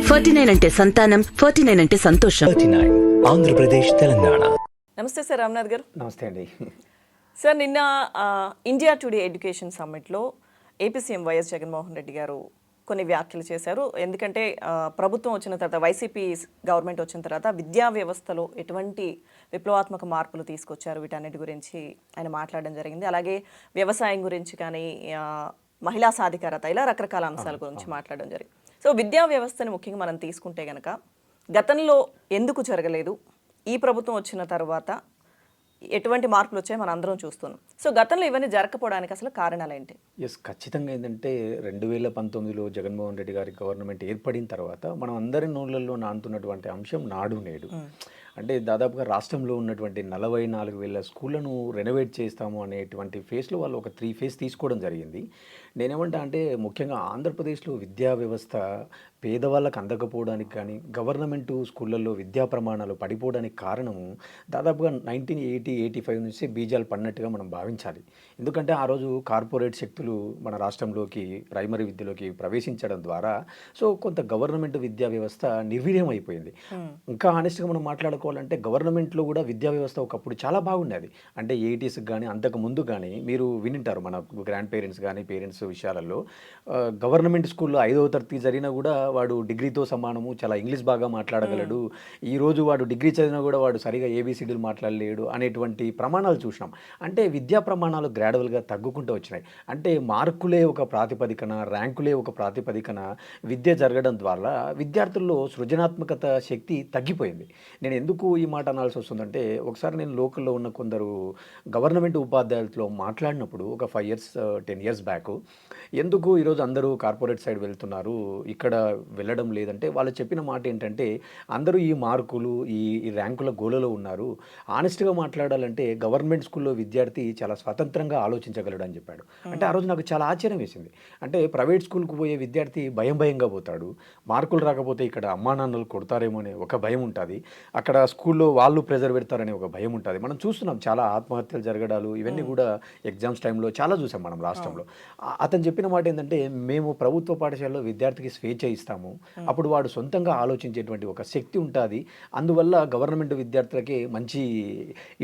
49 అంటే సంతానం, 49 అంటే సంతోషం. 39 ఆంధ్రప్రదేశ్ తెలంగాణ. నమస్తే సార్ రామ్నాథ్ గారు. నమస్తే అండి. సార్ నిన్న ఇండియా టుడే ఎడ్యుకేషన్ సమ్మిట్లో AP CM YS Jaganmohan Reddy garu కొన్ని వ్యాఖ్యలు చేశారు. ఎందుకంటే ప్రభుత్వం వచ్చిన తర్వాత, వైసీపీ గవర్నమెంట్ వచ్చిన తర్వాత విద్యా వ్యవస్థలో ఎటువంటి విప్లవాత్మక మార్పులు తీసుకొచ్చారు, వీటన్నిటి గురించి ఆయన మాట్లాడడం జరిగింది. అలాగే వ్యవసాయం గురించి కానీ, మహిళా సాధికారత, ఇలా రకరకాల అంశాల గురించి మాట్లాడడం జరిగింది. సో విద్యా వ్యవస్థని ముఖ్యంగా మనం తీసుకుంటే కనుక గతంలో ఎందుకు జరగలేదు, ఈ ప్రభుత్వం వచ్చిన తర్వాత ఎటువంటి మార్పులు వచ్చాయి మనం అందరం చూస్తున్నాం. సో గతంలో ఇవన్నీ జరగకపోవడానికి అసలు కారణాలు ఏంటి? ఖచ్చితంగా ఏంటంటే 2019లో జగన్మోహన్ రెడ్డి గారి గవర్నమెంట్ ఏర్పడిన తర్వాత మనం అందరి నోళ్ళల్లో నానుతున్నటువంటి అంశం నాడు నేడు. అంటే దాదాపుగా రాష్ట్రంలో ఉన్నటువంటి 44,000 స్కూళ్ళను రెనోవేట్ చేస్తాము అనేటువంటి ఫేస్లో వాళ్ళు ఒక 3 ఫేజ్ తీసుకోవడం జరిగింది. నేనేమంటా అంటే ముఖ్యంగా ఆంధ్రప్రదేశ్లో విద్యా వ్యవస్థ పేదవాళ్ళకు అందకపోవడానికి కానీ, గవర్నమెంటు స్కూళ్ళల్లో విద్యా ప్రమాణాలు పడిపోవడానికి కారణము దాదాపుగా 1980-85 నుంచి బీజాలు పడినట్టుగా మనం భావించాలి. ఎందుకంటే ఆ రోజు కార్పొరేట్ శక్తులు మన రాష్ట్రంలోకి ప్రైమరీ విద్యలోకి ప్రవేశించడం ద్వారా సో కొంత గవర్నమెంట్ విద్యా వ్యవస్థ నిర్వీర్యం అయిపోయింది. ఇంకా హానెస్ట్గా మనం మాట్లాడుకోవాలంటే గవర్నమెంట్లో కూడా విద్యా వ్యవస్థ ఒకప్పుడు చాలా బాగుండేది. అంటే 80s కానీ అంతకు ముందు కానీ మీరు వినింటారు, మన గ్రాండ్ పేరెంట్స్ కానీ పేరెంట్స్ విషయాలలో గవర్నమెంట్ స్కూల్లో 5వ తరగతి జరిగినా కూడా వాడు డిగ్రీతో సమానము, చాలా ఇంగ్లీష్ బాగా మాట్లాడగలడు, ఈరోజు వాడు డిగ్రీ చదివినా కూడా వాడు సరిగా ఏబిసిడీలు మాట్లాడలేడు అనేటువంటి ప్రమాణాలు చూసినాం. అంటే విద్యా ప్రమాణాలు గ్రాడ్యువల్గా తగ్గుకుంటూ వచ్చినాయి. అంటే మార్కులే ఒక ప్రాతిపదికన, ర్యాంకులే ఒక ప్రాతిపదికన విద్య జరగడం ద్వారా విద్యార్థుల్లో సృజనాత్మకత శక్తి తగ్గిపోయింది. నేను ఎందుకు ఈ మాట అనాల్సి వస్తుందంటే, ఒకసారి నేను లోకల్లో ఉన్న కొందరు గవర్నమెంట్ ఉపాధ్యాయులతో మాట్లాడినప్పుడు ఒక 5 years 10 years బ్యాక్, ఎందుకు ఈరోజు అందరూ కార్పొరేట్ సైడ్ వెళ్తున్నారు, ఇక్కడ వెళ్ళడం లేదంటే వాళ్ళు చెప్పిన మాట ఏంటంటే, అందరూ ఈ మార్కులు ఈ ర్యాంకుల గోలలో ఉన్నారు, ఆనెస్ట్గా మాట్లాడాలంటే గవర్నమెంట్ స్కూల్లో విద్యార్థి చాలా స్వతంత్రంగా ఆలోచించగలడు అని చెప్పాడు. అంటే ఆ రోజు నాకు చాలా ఆశ్చర్యం వేసింది. అంటే ప్రైవేట్ స్కూల్కి పోయే విద్యార్థి భయంగా పోతాడు, మార్కులు రాకపోతే ఇక్కడ అమ్మా నాన్నలు కొడతారేమో అనే ఒక భయం ఉంటుంది, అక్కడ స్కూల్లో వాళ్ళు ప్రెజర్ పెడతారనే ఒక భయం ఉంటుంది. మనం చూస్తున్నాం చాలా ఆత్మహత్యలు జరగడాలు, ఇవన్నీ కూడా ఎగ్జామ్స్ టైంలో చాలా చూసాం మనం రాష్ట్రంలో. అతను చెప్పిన మాట ఏంటంటే, మేము ప్రభుత్వ పాఠశాలలో విద్యార్థికి స్వేచ్ఛ ఇస్తాము, అప్పుడు వాడు సొంతంగా ఆలోచించేటువంటి ఒక శక్తి ఉంటుంది, అందువల్ల గవర్నమెంట్ విద్యార్థులకి మంచి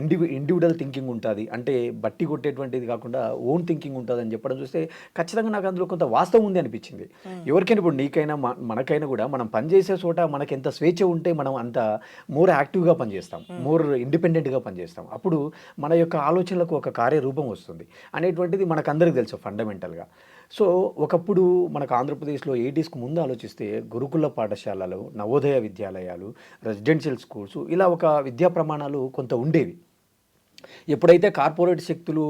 ఇండివిజువల్ థింకింగ్ ఉంటుంది, అంటే బట్టి కొట్టేటువంటిది కాకుండా ఓన్ థింకింగ్ ఉంటుంది అని చెప్పడం చూస్తే ఖచ్చితంగా నాకు అందులో కొంత వాస్తవం ఉంది అనిపించింది. ఎవరికైనా ఇప్పుడు నీకైనా మనకైనా కూడా మనం పనిచేసే చోట మనకి ఎంత స్వేచ్ఛ ఉంటే మనం అంత మోర్ యాక్టివ్గా పనిచేస్తాం, మోర్ ఇండిపెండెంట్గా పనిచేస్తాం, అప్పుడు మన యొక్క ఆలోచనలకు ఒక కార్యరూపం వస్తుంది అనేటువంటిది మనకందరికీ తెలుసు ఫండమెంటల్గా. సో ఒకప్పుడు మనకు ఆంధ్రప్రదేశ్లో 80sకు ముందు ఆలోచిస్తే గురుకుల పాఠశాలలు, నవోదయ విద్యాలయాలు, రెసిడెన్షియల్ స్కూల్స్, ఇలా ఒక విద్యా ప్రమాణాలు కొంత ఉండేవి. ఎప్పుడైతే కార్పొరేట్ శక్తులు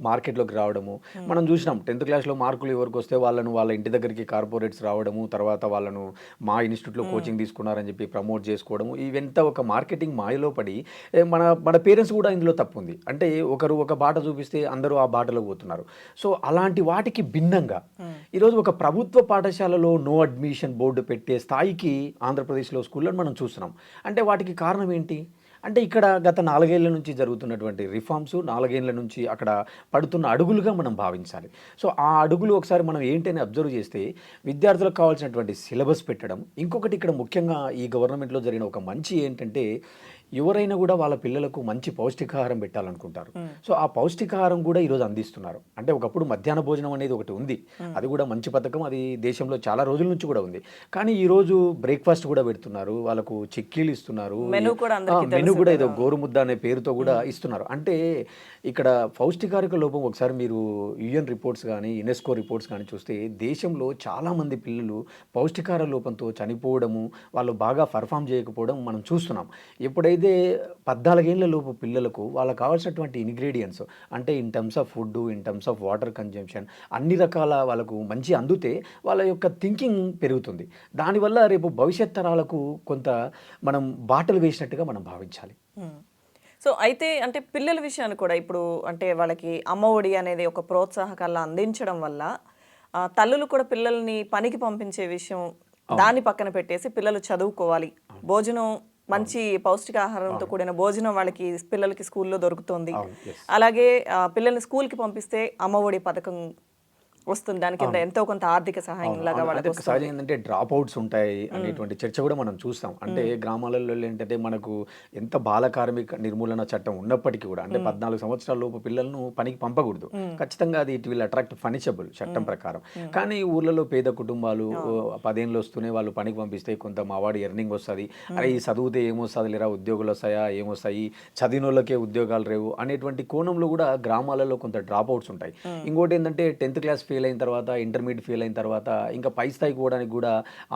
మార్కెట్లోకి రావడము మనం చూసినాం, 10th క్లాస్లో మార్కులు ఎవరికి వస్తే వాళ్ళను వాళ్ళ ఇంటి దగ్గరికి కార్పొరేట్స్ రావడము, తర్వాత వాళ్ళను మా ఇన్స్టిట్యూట్లో కోచింగ్ తీసుకున్నారని చెప్పి ప్రమోట్ చేసుకోవడము, ఇవంతా ఒక మార్కెటింగ్ మాయలో పడి మన పేరెంట్స్ కూడా ఇందులో తప్పు ఉంది. అంటే ఒకరు ఒక బాట చూపిస్తే అందరూ ఆ బాటలో పోతున్నారు. సో అలాంటి వాటికి భిన్నంగా ఈరోజు ఒక ప్రభుత్వ పాఠశాలలో నో అడ్మిషన్ బోర్డు పెట్టే స్థాయికి ఆంధ్రప్రదేశ్లో స్కూళ్ళను మనం చూస్తున్నాం. అంటే వాటికి కారణం ఏంటి అంటే, ఇక్కడ గత 4 ఏళ్ల నుంచి జరుగుతున్నటువంటి రిఫార్మ్స్, 4 ఏళ్ల నుంచి అక్కడ పడుతున్న అడుగులుగా మనం భావించాలి. సో ఆ అడుగులు ఒకసారి మనం ఏంటని అబ్జర్వ్ చేస్తే, విద్యార్థులకు కావాల్సినటువంటి సిలబస్ పెట్టడం, ఇంకొకటి ఇక్కడ ముఖ్యంగా ఈ గవర్నమెంట్లో జరిగిన ఒక మంచి ఏంటంటే, ఎవరైనా కూడా వాళ్ళ పిల్లలకు మంచి పౌష్టికాహారం పెట్టాలనుకుంటారు. సో ఆ పౌష్టికాహారం కూడా ఈరోజు అందిస్తున్నారు. అంటే ఒకప్పుడు మధ్యాహ్న భోజనం అనేది ఒకటి ఉంది, అది కూడా మంచి పథకం, అది దేశంలో చాలా రోజుల నుంచి కూడా ఉంది. కానీ ఈరోజు బ్రేక్ఫాస్ట్ కూడా పెడుతున్నారు, వాళ్ళకు చిక్కీలు ఇస్తున్నారు, మెనూ కూడా ఏదో గోరుముద్ద అనే పేరుతో కూడా ఇస్తున్నారు. అంటే ఇక్కడ పౌష్టికారిక లోపం, ఒకసారి మీరు యుఎన్ రిపోర్ట్స్ కానీ యునెస్కో రిపోర్ట్స్ కానీ చూస్తే, దేశంలో చాలామంది పిల్లలు పౌష్టికార లోపంతో చనిపోవడము, వాళ్ళు బాగా పర్ఫామ్ చేయకపోవడం మనం చూస్తున్నాం. ఎప్పుడైతే 14 ఏళ్ల లోపు పిల్లలకు వాళ్ళకి కావాల్సినటువంటి ఇంగ్రీడియంట్స్, అంటే in terms of food, in terms of water consumption, అన్ని రకాల వాళ్ళకు మంచి అందుతే వాళ్ళ యొక్క థింకింగ్ పెరుగుతుంది. దానివల్ల రేపు భవిష్యత్ తరాలకు కొంత మనం బాటలు వేసినట్టుగా మనం భావించాలి. సో అయితే అంటే పిల్లల విషయాన్ని కూడా ఇప్పుడు అంటే వాళ్ళకి అమ్మఒడి అనేది ఒక ప్రోత్సాహకాల అందించడం వల్ల తల్లులు కూడా పిల్లల్ని పనికి పంపించే విషయం దాన్ని పక్కన పెట్టేసి పిల్లలు చదువుకోవాలి, భోజనం మంచి పౌష్టికాహారంతో కూడిన భోజనం వాళ్ళకి పిల్లలకి స్కూల్లో దొరుకుతుంది, అలాగే పిల్లల్ని స్కూల్కి పంపిస్తే అమ్మఒడి పథకం వస్తుంది దాని కింద ఎంతో కొంత ఆర్థిక సహాయం లాగా వాళ్ళకి అంటే సహజంగా ఏంటంటే డ్రాప్ అవుట్స్ ఉంటాయి అనేటువంటి చర్చ కూడా మనం చూస్తాం. అంటే గ్రామాలలో ఏంటంటే మనకు ఎంత బాల కార్మిక నిర్మూలన చట్టం ఉన్నప్పటికీ కూడా అంటే 14 సంవత్సరాల లోపు పిల్లలను పనికి పంపకూడదు. ఖచ్చితంగా అది ఇట్ విల్ అట్రాక్ట్ పనిషబుల్ చట్టం ప్రకారం. కానీ ఊర్లలో పేద కుటుంబాలు 10 ఏళ్ళు వస్తూనే వాళ్ళు పనికి పంపిస్తే కొంత మావాడి ఎర్నింగ్ వస్తుంది, అరే ఈ చదివితే ఏమొస్తుంది లేరా ఉద్యోగులు వస్తాయా ఏమొస్తాయి, చదివిన వాళ్ళకే ఉద్యోగాలు రేవు అనేటువంటి కోణంలో కూడా గ్రామాలలో కొంత డ్రాప్ అవుట్స్ ఉంటాయి. ఇంకోటి ఏంటంటే 10th క్లాస్ ఫెయిల్ అయిన తర్వాత ఇంటర్మీడియట్ ఫెయిల్ అయిన తర్వాత ఇంకా పై స్థాయికి పోవడానికి కూడా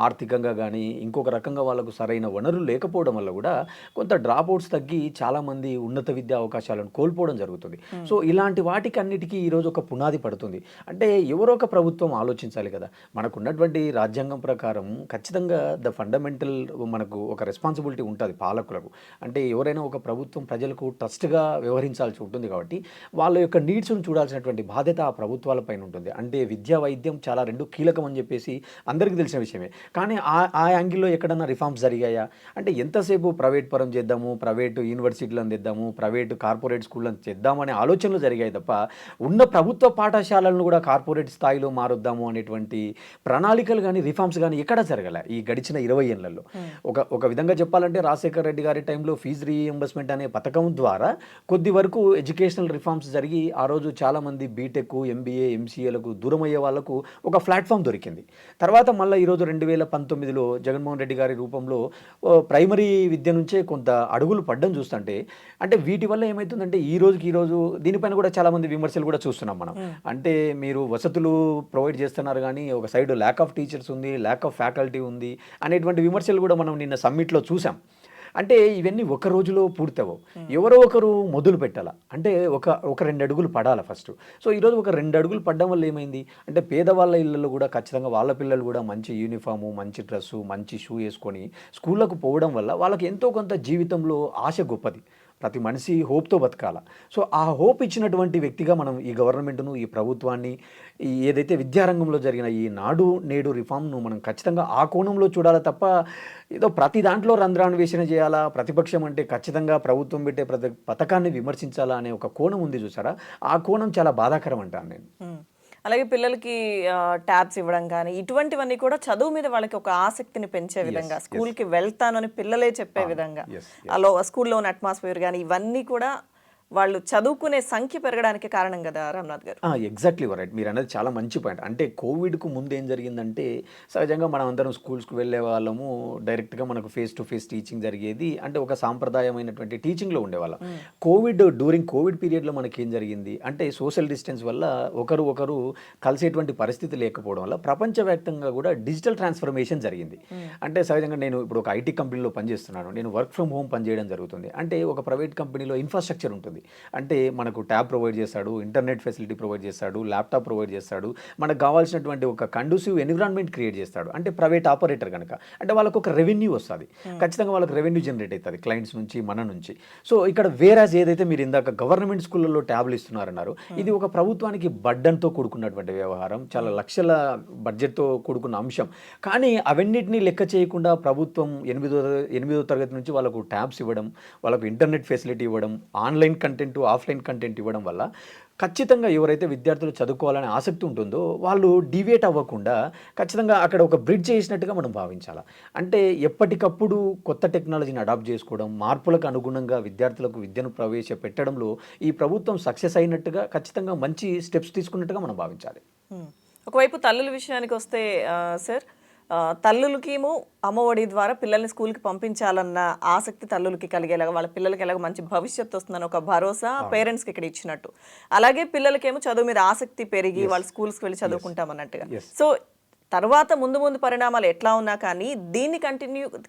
ఆర్థికంగా కానీ ఇంకొక రకంగా వాళ్ళకు సరైన వనరులు లేకపోవడం వల్ల కూడా కొంత డ్రాప్ అవుట్స్ తగ్గి చాలామంది ఉన్నత విద్యా అవకాశాలను కోల్పోవడం జరుగుతుంది. సో ఇలాంటి వాటికి అన్నిటికీ ఈరోజు ఒక పునాది పడుతుంది. అంటే ఎవరో ఒక ప్రభుత్వం ఆలోచించాలి కదా. మనకున్నటువంటి రాజ్యాంగం ప్రకారం ఖచ్చితంగా ద ఫండమెంటల్ మనకు ఒక రెస్పాన్సిబిలిటీ ఉంటుంది పాలకులకు. అంటే ఎవరైనా ఒక ప్రభుత్వం ప్రజలకు ట్రస్ట్గా వ్యవహరించాల్సి ఉంటుంది కాబట్టి వాళ్ళ యొక్క నీడ్స్ను చూడాల్సినటువంటి బాధ్యత ఆ ప్రభుత్వాల పైన ఉంటుంది. అంటే విద్యా వైద్యం చాలా రెండు కీలకం అని చెప్పేసి అందరికీ తెలిసిన విషయమే. కానీ ఆ యాంగిల్లో ఎక్కడన్నా రిఫార్మ్స్ జరిగాయా అంటే ఎంతసేపు ప్రైవేట్ పరం చేద్దాము, ప్రైవేటు యూనివర్సిటీలను తెద్దాము, ప్రైవేటు కార్పొరేట్ స్కూళ్ళను చేద్దాము అనే ఆలోచనలు జరిగాయి తప్ప ఉన్న ప్రభుత్వ పాఠశాలలను కూడా కార్పొరేట్ స్థాయిలో మారుద్దాము అనేటువంటి ప్రణాళికలు కానీ రిఫార్మ్స్ కానీ ఎక్కడా జరగలే ఈ గడిచిన 20 ఏళ్లలో. ఒక విధంగా చెప్పాలంటే రాజశేఖర రెడ్డి గారి టైంలో ఫీజు రీఎంబర్స్మెంట్ అనే పథకం ద్వారా కొద్ది వరకు ఎడ్యుకేషనల్ రిఫార్మ్స్ జరిగి ఆ రోజు చాలామంది బీటెక్, ఎంబీఏ, ఎంసీఏలకు దూరం అయ్యే వాళ్ళకు ఒక ప్లాట్ఫామ్ దొరికింది. తర్వాత మళ్ళీ ఈరోజు 2019లో జగన్మోహన్ రెడ్డి గారి రూపంలో ప్రైమరీ విద్య నుంచే కొంత అడుగులు పడ్డం చూస్తుంటే అంటే వీటి వల్ల ఏమవుతుందంటే ఈరోజు దీనిపైన కూడా చాలామంది విమర్శలు కూడా చూస్తున్నాం మనం. అంటే మీరు వసతులు ప్రొవైడ్ చేస్తున్నారు కానీ ఒక సైడ్ ల్యాక్ ఆఫ్ టీచర్స్ ఉంది, ల్యాక్ ఆఫ్ ఫ్యాకల్టీ ఉంది అనేటువంటి విమర్శలు కూడా మనం నిన్న సమ్మిట్లో చూసాం. అంటే ఇవన్నీ ఒక రోజులో పూర్తవు, ఎవరో ఒకరు మొదలు పెట్టాలా. అంటే ఒక 2 అడుగులు పడాలి ఫస్ట్. సో ఈరోజు ఒక 2 అడుగులు పడడం వల్ల ఏమైంది అంటే పేదవాళ్ళ ఇళ్ళల్లో కూడా ఖచ్చితంగా వాళ్ళ పిల్లలు కూడా మంచి యూనిఫాము, మంచి డ్రెస్సు, మంచి షూ వేసుకొని స్కూళ్ళకు పోవడం వల్ల వాళ్ళకి ఎంతో కొంత జీవితంలో ఆశ గొప్పది. ప్రతి మనిషి హోప్తో బతకాల. సో ఆ హోప్ ఇచ్చినటువంటి వ్యక్తిగా మనం ఈ గవర్నమెంట్ను, ఈ ప్రభుత్వాన్ని, ఈ ఏదైతే విద్యారంగంలో జరిగిన ఈ నాడు నేడు రిఫార్మ్ను మనం ఖచ్చితంగా ఆ కోణంలో చూడాలి తప్ప ఏదో ప్రతి దాంట్లో రంధ్రాన్వేషణ చేయాలా, ప్రతిపక్షం అంటే ఖచ్చితంగా ప్రభుత్వం పెట్టే ప్రతి పథకాన్ని విమర్శించాలా అనే ఒక కోణం ఉంది చూసారా, ఆ కోణం చాలా బాధాకరం అంటాను నేను. అలాగే పిల్లలకి ట్యాబ్స్ ఇవ్వడం కానీ ఇటువంటివన్నీ కూడా చదువు మీద వాళ్ళకి ఒక ఆసక్తిని పెంచే విధంగా, స్కూల్కి వెళ్తానని పిల్లలే చెప్పే విధంగా, అలా స్కూల్లో ఉన్న అట్మాస్ఫియర్ కానీ ఇవన్నీ కూడా వాళ్ళు చదువుకునే సంఖ్య పెరగడానికి కారణం కదా రామ్నాథ్ గారు. ఎగ్జాక్ట్లీ రైట్, మీరు అనేది చాలా మంచి పాయింట్. అంటే కోవిడ్కు ముందు ఏం జరిగిందంటే సహజంగా మనం అందరం స్కూల్స్కి వెళ్ళే వాళ్ళము, డైరెక్ట్గా మనకు ఫేస్ టు ఫేస్ టీచింగ్ జరిగేది, అంటే ఒక సాంప్రదాయమైనటువంటి టీచింగ్లో ఉండేవాళ్ళం. డ్యూరింగ్ కోవిడ్ పీరియడ్లో మనకి ఏం జరిగింది అంటే సోషల్ డిస్టెన్స్ వల్ల ఒకరు కలిసేటువంటి పరిస్థితి లేకపోవడం వల్ల ప్రపంచవ్యాప్తంగా కూడా డిజిటల్ ట్రాన్స్ఫర్మేషన్ జరిగింది. అంటే సహజంగా నేను ఇప్పుడు ఒక ఐటీ కంపెనీలో పనిచేస్తున్నాను, నేను వర్క్ ఫ్రమ్ హోమ్ పనిచేయడం జరుగుతుంది. అంటే ఒక ప్రైవేట్ కంపెనీలో ఇన్ఫ్రాస్ట్రక్చర్ ఉంటుంది. అంటే మనకు ట్యాబ్ ప్రొవైడ్ చేస్తాడు, ఇంటర్నెట్ ఫెసిలిటీ ప్రొవైడ్ చేస్తాడు, ల్యాప్టాప్ ప్రొవైడ్ చేస్తాడు, మనకు కావాల్సినటువంటి ఒక కండూసివ్ ఎన్విరాన్మెంట్ క్రియేట్ చేస్తాడు. అంటే ప్రైవేట్ ఆపరేటర్ కనుక అంటే వాళ్ళకు ఒక రెవెన్యూ వస్తుంది, ఖచ్చితంగా వాళ్ళకి రెవెన్యూ జనరేట్ అవుతుంది క్లయింట్స్ నుంచి, మన నుంచి. సో ఇక్కడ వేరాజ్ ఏదైతే మీరు ఇందాక గవర్నమెంట్ స్కూళ్ళలో ట్యాబ్లు ఇస్తున్నారన్నారు, ఇది ఒక ప్రభుత్వానికి బడ్డన్తో కూడుకున్నటువంటి వ్యవహారం, చాలా లక్షల బడ్జెట్తో కూడుకున్న అంశం. కానీ అవన్నిటినీ లెక్క చేయకుండా ప్రభుత్వం 8వ తరగతి నుంచి వాళ్ళకు ట్యాబ్స్ ఇవ్వడం, వాళ్ళకు ఇంటర్నెట్ ఫెసిలిటీ ఇవ్వడం, ఆన్లైన్ కంటెంట్, ఆఫ్లైన్ కంటెంట్ ఇవ్వడం వల్ల ఖచ్చితంగా ఎవరైతే విద్యార్థులు చదువుకోవాలనే ఆసక్తి ఉంటుందో వాళ్ళు డివియేట్ అవ్వకుండా ఖచ్చితంగా అక్కడ ఒక బ్రిడ్జ్ చేసినట్టుగా మనం భావించాలి. అంటే ఎప్పటికప్పుడు కొత్త టెక్నాలజీని అడాప్ట్ చేసుకోవడం, మార్పులకు అనుగుణంగా విద్యార్థులకు విద్యను ప్రవేశపెట్టడంలో ఈ ప్రభుత్వం సక్సెస్ అయినట్టుగా, ఖచ్చితంగా మంచి స్టెప్స్ తీసుకున్నట్టుగా మనం భావించాలి. ఒకవైపు తల్లుల విషయానికి వస్తే సార్, తల్లులకేమో అమ్మఒడి ద్వారా పిల్లల్ని స్కూల్కి పంపించాలన్న ఆసక్తి తల్లులకి కలిగేలాగా, వాళ్ళ పిల్లలకి ఎలాగో మంచి భవిష్యత్తు వస్తుందని ఒక భరోసా పేరెంట్స్కి ఇక్కడ ఇచ్చినట్టు, అలాగే పిల్లలకేమో చదువు మీద ఆసక్తి పెరిగి వాళ్ళు స్కూల్స్కి వెళ్ళి చదువుకుంటామన్నట్టుగా. సో తర్వాత ముందు పరిణామాలు ఎట్లా ఉన్నా కానీ దీన్ని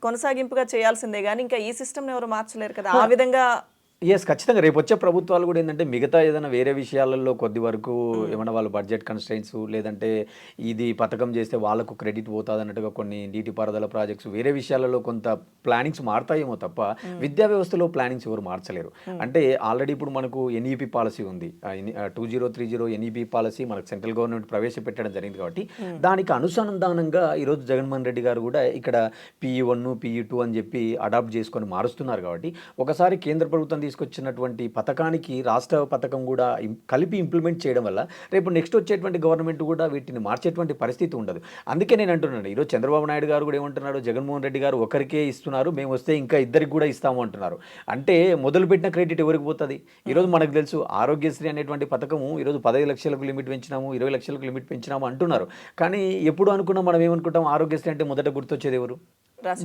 కొనసాగింపుగా చేయాల్సిందే కానీ ఇంకా ఈ సిస్టమ్ని ఎవరు మార్చలేరు కదా. ఆ విధంగా ఖచ్చితంగా రేపు వచ్చే ప్రభుత్వాలు కూడా ఏంటంటే మిగతా ఏదైనా వేరే విషయాలలో కొద్ది వరకు ఏమన్నా వాళ్ళు బడ్జెట్ కన్స్ట్రైన్స్, లేదంటే ఇది పథకం చేస్తే వాళ్ళకు క్రెడిట్ పోతుంది అన్నట్టుగా కొన్ని నీటిపారుదల ప్రాజెక్ట్స్, వేరే విషయాలలో కొంత ప్లానింగ్స్ మారుతాయేమో తప్ప విద్యా వ్యవస్థలో ప్లానింగ్స్ ఎవరు మార్చలేరు. అంటే ఆల్రెడీ ఇప్పుడు మనకు ఎన్ఈపీ పాలసీ ఉంది, 2030 ఎన్ఈపీ పాలసీ మనకు సెంట్రల్ గవర్నమెంట్ ప్రవేశపెట్టడం జరిగింది. కాబట్టి దానికి అనుసంధానంగా ఈరోజు జగన్మోహన్ రెడ్డి గారు కూడా ఇక్కడ PE1, PE2 అని చెప్పి అడాప్ట్ చేసుకొని మారుస్తున్నారు. కాబట్టి ఒకసారి కేంద్ర ప్రభుత్వం తీసుకొచ్చినటువంటి పథకానికి రాష్ట్ర పథకం కూడా కలిపి ఇంప్లిమెంట్ చేయడం వల్ల రేపు నెక్స్ట్ వచ్చేటువంటి గవర్నమెంట్ కూడా వీటిని మార్చేటువంటి పరిస్థితి ఉండదు. అందుకే నేను అంటున్నాను, ఈరోజు చంద్రబాబు నాయుడు గారు కూడా ఏమంటున్నాడు, జగన్మోహన్ రెడ్డి గారు ఒకరికే ఇస్తున్నారు, మేము వస్తే ఇంకా ఇద్దరికి కూడా ఇస్తాము అంటున్నారు. అంటే మొదలుపెట్టిన క్రెడిట్ ఎవరికి పోతుంది? ఈరోజు మనకు తెలుసు ఆరోగ్యశ్రీ అనేటువంటి పథకము ఈరోజు 15 లక్షలకు లిమిట్ పెంచినాము, 20 లక్షలకు లిమిట్ పెంచినాము అంటున్నారు. కానీ ఎప్పుడు అనుకున్నాం, మనం ఏమనుకుంటాం, ఆరోగ్యశ్రీ అంటే మొదట గుర్తొచ్చేది ఎవరు?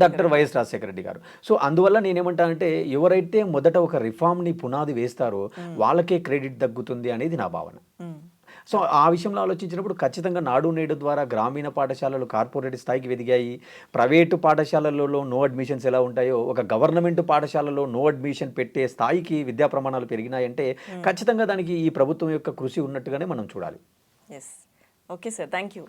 డాక్టర్ వైఎస్ రాజశేఖర రెడ్డి గారు. సో అందువల్ల నేనేమంటానంటే, ఎవరైతే మొదట ఒక రిఫార్మ్ని పునాది వేస్తారో వాళ్ళకే క్రెడిట్ తగ్గుతుంది అనేది నా భావన. సో ఆ విషయంలో ఆలోచించినప్పుడు ఖచ్చితంగా నాడు నేడు ద్వారా గ్రామీణ పాఠశాలలు కార్పొరేట్ స్థాయికి ఎదిగాయి. ప్రైవేటు పాఠశాలలలో నో అడ్మిషన్స్ ఎలా ఉంటాయో, ఒక గవర్నమెంట్ పాఠశాలలో నో అడ్మిషన్ పెట్టే స్థాయికి విద్యా ప్రమాణాలు పెరిగినాయంటే ఖచ్చితంగా దానికి ఈ ప్రభుత్వం యొక్క కృషి ఉన్నట్టుగానే మనం చూడాలి. Yes, okay sir, thank you.